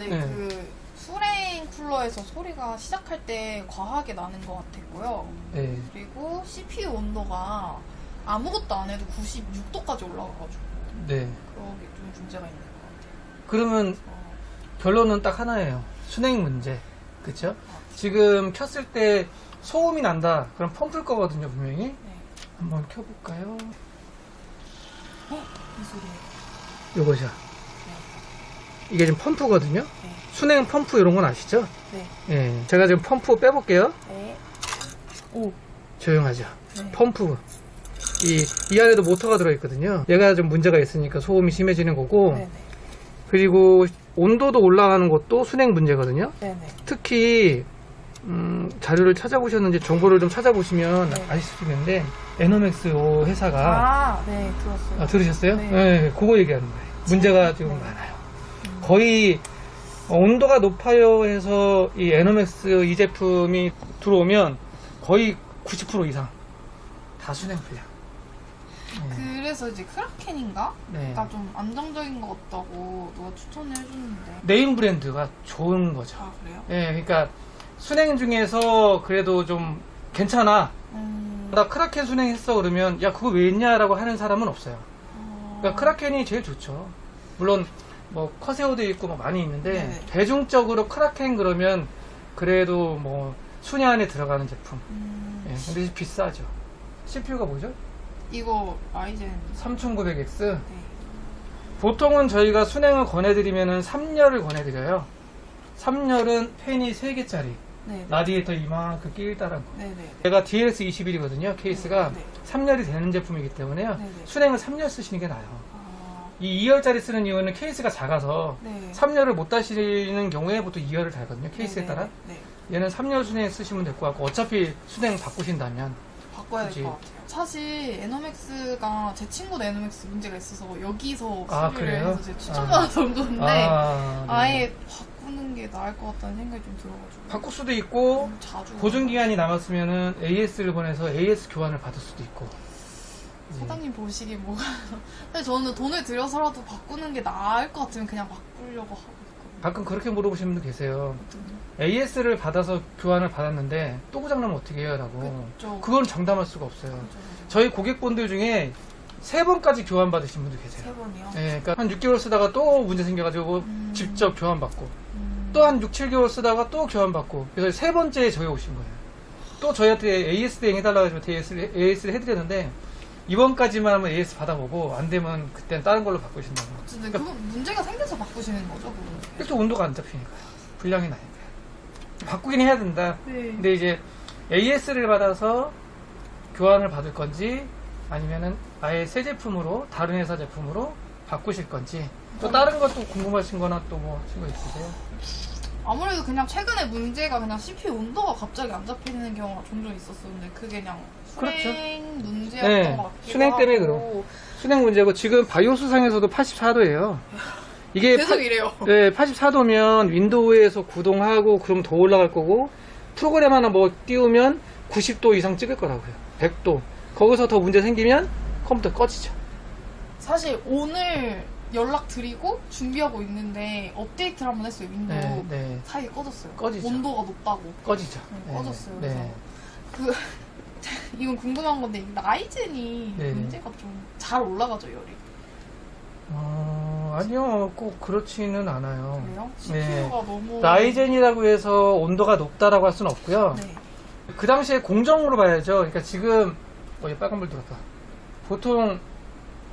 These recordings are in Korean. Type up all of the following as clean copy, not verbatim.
네. 그 수랭 쿨러에서 소리가 시작할 때 과하게 나는 것 같았고요. 네. 그리고 CPU 온도가 아무것도 안 해도 96도까지 올라가가지고 네. 그런 게 좀 문제가 있는 것 같아요. 그러면 결론은 딱 하나예요. 순행 문제. 그쵸? 지금 켰을 때 소음이 난다. 그럼 펌프일 거거든요, 분명히. 네. 한번 켜볼까요? 이 소리예요. 요것이야. 이게 지금 펌프거든요. 네. 순행 펌프 이런 건 아시죠? 네. 예. 제가 지금 펌프 빼볼게요. 네. 오. 조용하죠? 네. 펌프. 이 안에도 모터가 들어있거든요. 얘가 좀 문제가 있으니까 소음이 심해지는 거고. 네네. 그리고 온도도 올라가는 것도 순행 문제거든요. 네네. 특히 자료를 찾아보셨는지 정보를 좀 찾아보시면 네. 아실 수 있는데 에너맥스 회사가 네, 들었어요. 들으셨어요? 네. 네, 그거 얘기하는 거예요. 문제가 지금 네. 많아요. 거의 온도가 높아요 해서 이 에너맥스 이 제품이 들어오면 거의 90% 이상 다 순행 불량. 그래서 이제 크라켄인가? 네. 가 좀 안정적인 것 같다고 누가 추천을 해줬는데. 네임 브랜드가 좋은 거죠. 아, 그래요? 예, 그러니까 순행 중에서 그래도 좀 괜찮아. 나 크라켄 순행했어 그러면 야 그거 왜 했냐라고 하는 사람은 없어요. 그러니까 크라켄이 제일 좋죠. 물론 뭐 커세오도 있고 뭐 많이 있는데 네네. 대중적으로 크라켄 그러면 그래도 뭐 순위 안에 들어가는 제품. 예, 근데 비싸죠. CPU가 뭐죠? 이거 라이젠. 3900X. 네. 보통은 저희가 순행을 권해드리면은 3열을 권해드려요. 3열은 팬이 3개짜리. 네. 라디에이터 이만큼 끼있다란 거. 네네. 얘가 DS21이거든요. 케이스가 네. 3열이 되는 제품이기 때문에요. 네네. 순행은 3열 쓰시는 게 나아요. 아, 이 2열짜리 쓰는 이유는 케이스가 작아서 네. 3열을 못 다시는 경우에 보통 2열을 달거든요. 케이스에 네네. 따라. 네. 얘는 3열 순행 쓰시면 될 것 같고 어차피 순행 바꾸신다면 바꿔야 될 그치. 것 같아요. 사실 에너맥스가 제 친구도 에너맥스 문제가 있어서 여기서 아, 수리를 그래요? 해서 제 추천받은 정도인데 네. 아예 바꾸는 게 나을 것 같다는 생각이 좀 들어가지고 바꿀 수도 있고 자주 보증기간이 남았으면은 AS를 보내서 AS 교환을 받을 수도 있고. 사장님 보시기에 뭐가 근데 저는 돈을 들여서라도 바꾸는 게 나을 것 같으면 그냥 바꾸려고 하고 있거든요. 가끔 그렇게 물어보시는 분도 계세요. AS를 받아서 교환을 받았는데 또 고장나면 어떻게 해요? 라고. 그쵸. 그건 장담할 수가 없어요. 그죠. 저희 고객분들 중에 3번까지 교환 받으신 분도 계세요. 세 번이요? 예, 그러니까 한 6개월 쓰다가 또 문제 생겨가지고 직접 교환받고 또 한 6, 7개월 쓰다가 또 교환받고 그래서 3번째에 저희 오신 거예요. 또 저희한테 AS 대행 해달라고 해서 AS를 해드렸는데 이번까지만 하면 AS 받아보고 안 되면 그때는 다른 걸로 바꾸신다고. 근데 그 문제가 생겨서 바꾸시는 거죠? 그거는? 이렇게 온도가 안 잡히니까요. 불량이 나니까요. 바꾸긴 해야 된다. 네. 근데 이제 AS를 받아서 교환을 받을 건지 아니면은 아예 새 제품으로 다른 회사 제품으로 바꾸실 건지 또 다른 것도 궁금하신 거나 또 뭐 하신 거 있으세요? 아무래도 그냥 최근에 문제가 그냥 CPU 온도가 갑자기 안 잡히는 경우가 종종 있었었는데 그게 그냥 순행 그렇죠. 문제였던 네, 것 같기도 순행 때문에 하고. 순행 문제고 지금 바이오스상에서도 84도예요. 이게 계속 이래요. 네, 84도면 윈도우에서 구동하고 그럼 더 올라갈 거고 프로그램 하나 뭐 띄우면 90도 이상 찍을 거라고요. 100도. 거기서 더 문제 생기면 컴퓨터 꺼지죠. 사실 오늘 연락 드리고 준비하고 있는데 업데이트를 한번 했어요. 윈도우 네, 네. 사이에 꺼졌어요. 꺼지죠. 온도가 높다고. 꺼지죠. 네, 꺼졌어요. 네. 그래서 이건 궁금한 건데 이 라이젠이 네. 문제가 좀 잘 올라가죠, 열이. 아니요. 꼭 그렇지는 않아요. 그래요? 네. CPU가 너무 라이젠이라고 해서 온도가 높다라고 할 수는 없고요. 네. 그 당시에 공정으로 봐야죠. 그러니까 지금 얘 빨간불 들었다. 보통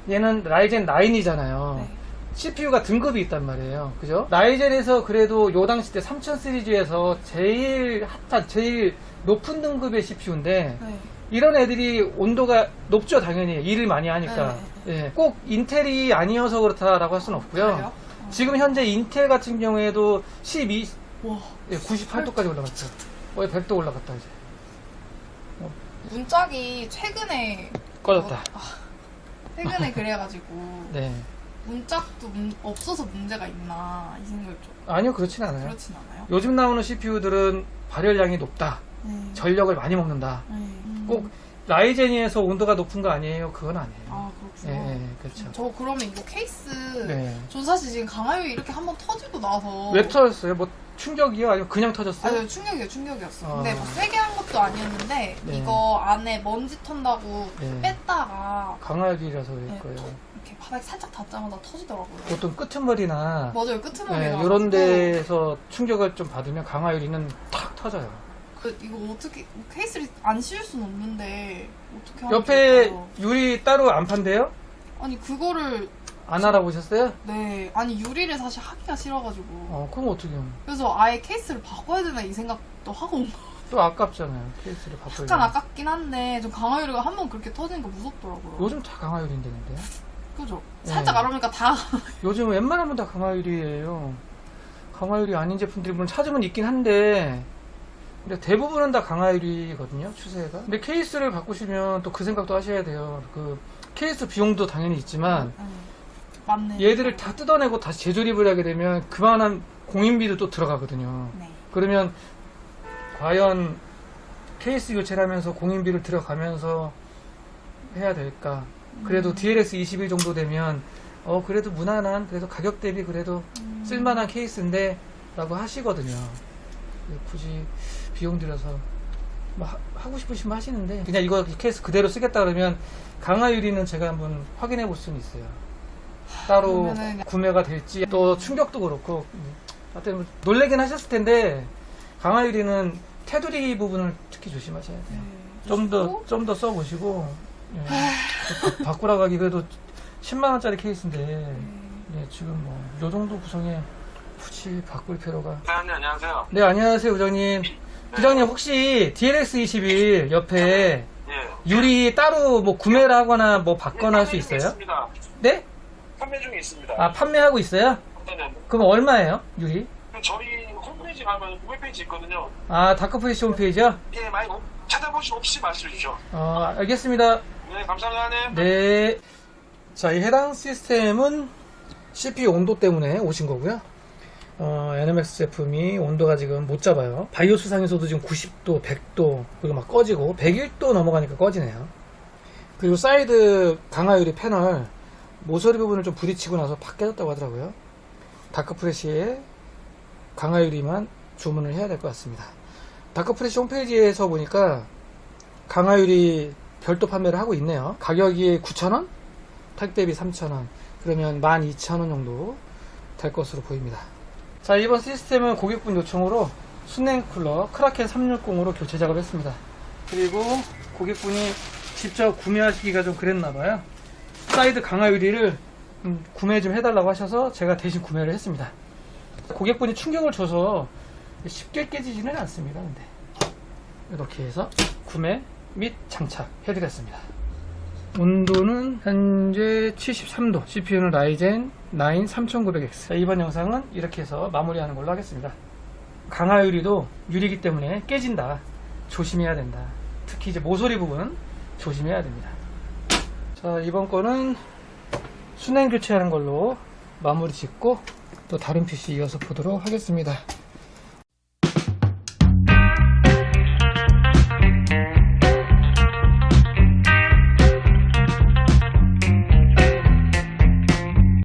얘는 라이젠 9이잖아요. 네. CPU가 등급이 있단 말이에요. 그죠? 라이젠에서 그래도 요 당시 때 3000 시리즈에서 제일 핫한, 제일 높은 등급의 CPU인데 네. 이런 애들이 온도가 높죠, 당연히. 일을 많이 하니까. 네. 예, 꼭 인텔이 아니어서 그렇다라고 할 수는 없고요. 그래요? 지금 현재 인텔 같은 경우에도 12, 와, 98도까지 올라갔죠. 거의 100도 올라갔다, 이제. 문짝이 최근에 꺼졌다. 최근에 그래가지고 네. 문짝도 없어서 문제가 있나 이 생각이 좀 아니요, 그렇진 않아요. 그렇진 않아요? 요즘 나오는 CPU들은 발열량이 높다. 네. 전력을 많이 먹는다. 네. 꼭 라이젠이에서 온도가 높은 거 아니에요? 그건 아니에요. 아, 예, 그렇구나. 예, 그렇죠. 저 그러면 이거 케이스 네. 전 사실 지금 강화유 이렇게 한번 터지고 나서 왜 터졌어요? 뭐 충격이요? 아니면 그냥 터졌어요? 아니 충격이었어. 아. 근데 막 세게 한 것도 아니었는데 네. 이거 안에 먼지 턴다고 네. 뺐다가 강화유리라서 그럴 네, 거예요. 이렇게 바닥에 살짝 닿자마자 터지더라고요. 보통 끄트머리나 맞아요. 끄트머리가 이런 데서 충격을 좀 받으면 강화유리는 탁 터져요. 이거 어떻게 케이스를 안 씌울 수는 없는데 어떻게 하면 옆에 좋을까요? 유리 따로 안 판대요? 아니 그거를 안 알아보셨어요? 네 아니 유리를 사실 하기가 싫어가지고 그럼 어떻게 해요? 그래서 아예 케이스를 바꿔야 되나 이 생각도 하고 온 거. 또 아깝잖아요. 케이스를 바꿔야 약간 아깝긴 한데 좀 강화유리가 한번 그렇게 터지니까 무섭더라고요. 요즘 다 강화유리인데는데요? 그죠? 네. 살짝 알아보니까 다 요즘 웬만하면 다 강화유리예요. 강화유리 아닌 제품들이 물론 찾으면 있긴 한데 근데 대부분은 다 강화유리거든요. 추세가. 근데 케이스를 바꾸시면 또 그 생각도 하셔야 돼요. 그 케이스 비용도 당연히 있지만 맞네. 얘들을 다 뜯어내고 다시 재조립을 하게 되면 그만한 공인비도 또 들어가거든요. 네. 그러면 과연 케이스 교체를 하면서 공인비를 들어가면서 해야 될까? 그래도 DLS 21 정도 되면 그래도 무난한 그래도 가격 대비 그래도 쓸만한 케이스인데 라고 하시거든요. 굳이 비용 들여서 뭐 하고 싶으시면 하시는데 그냥 이거 케이스 그대로 쓰겠다 그러면 강화유리는 제가 한번 확인해 볼 수는 있어요. 따로 그러면은 구매가 될지 또 충격도 그렇고 하여튼 놀래긴 하셨을 텐데 강화유리는 테두리 부분을 특히 조심하셔야 돼요. 좀 더 써보시고 바꾸라고 하기 그래도 10만원짜리 케이스인데 지금 뭐 요 정도 구성에 굳이 바꿀 필요가. 네, 안녕하세요. 네, 안녕하세요, 부장님. 부장님, 혹시 DLX 21 옆에 예. 유리 따로 뭐 구매를 하거나 뭐 받거나 할 수 있어요? 있습니다. 네? 판매 중에 있습니다. 아, 판매하고 있어요? 네네. 그럼 얼마예요, 유리? 저희 홈페이지 가면 구매페이지 있거든요. 아, 다크프레시 홈페이지요? 예, 많이 찾아보시고 혹시 말씀해 주십시오. 알겠습니다. 네, 감사합니다. 네. 네. 자, 이 해당 시스템은 CPU 온도 때문에 오신 거고요. NMX 제품이 온도가 지금 못 잡아요. 바이오스 상에서도 지금 90도, 100도, 그리고 막 꺼지고, 101도 넘어가니까 꺼지네요. 그리고 사이드 강화유리 패널, 모서리 부분을 좀 부딪히고 나서 바뀌어졌다고 하더라고요. 다크프레시에 강화유리만 주문을 해야 될 것 같습니다. 다크프레시 홈페이지에서 보니까 강화유리 별도 판매를 하고 있네요. 가격이 9,000원? 택배비 3,000원. 그러면 12,000원 정도 될 것으로 보입니다. 자, 이번 시스템은 고객분 요청으로 순냉쿨러 크라켄 360으로 교체 작업을 했습니다. 그리고 고객분이 직접 구매하시기가 좀 그랬나봐요. 사이드 강화유리를 구매 좀 해달라고 하셔서 제가 대신 구매를 했습니다. 고객분이 충격을 줘서 쉽게 깨지지는 않습니다. 근데 이렇게 해서 구매 및 장착 해드렸습니다. 온도는 현재 73도, CPU는 라이젠 9 3900X. 자, 이번 영상은 이렇게 해서 마무리하는 걸로 하겠습니다. 강화유리도 유리기 때문에 깨진다, 조심해야 된다. 특히 이제 모서리 부분 조심해야 됩니다. 자, 이번 거는 순행 교체하는 걸로 마무리 짓고 또 다른 PC 이어서 보도록 하겠습니다.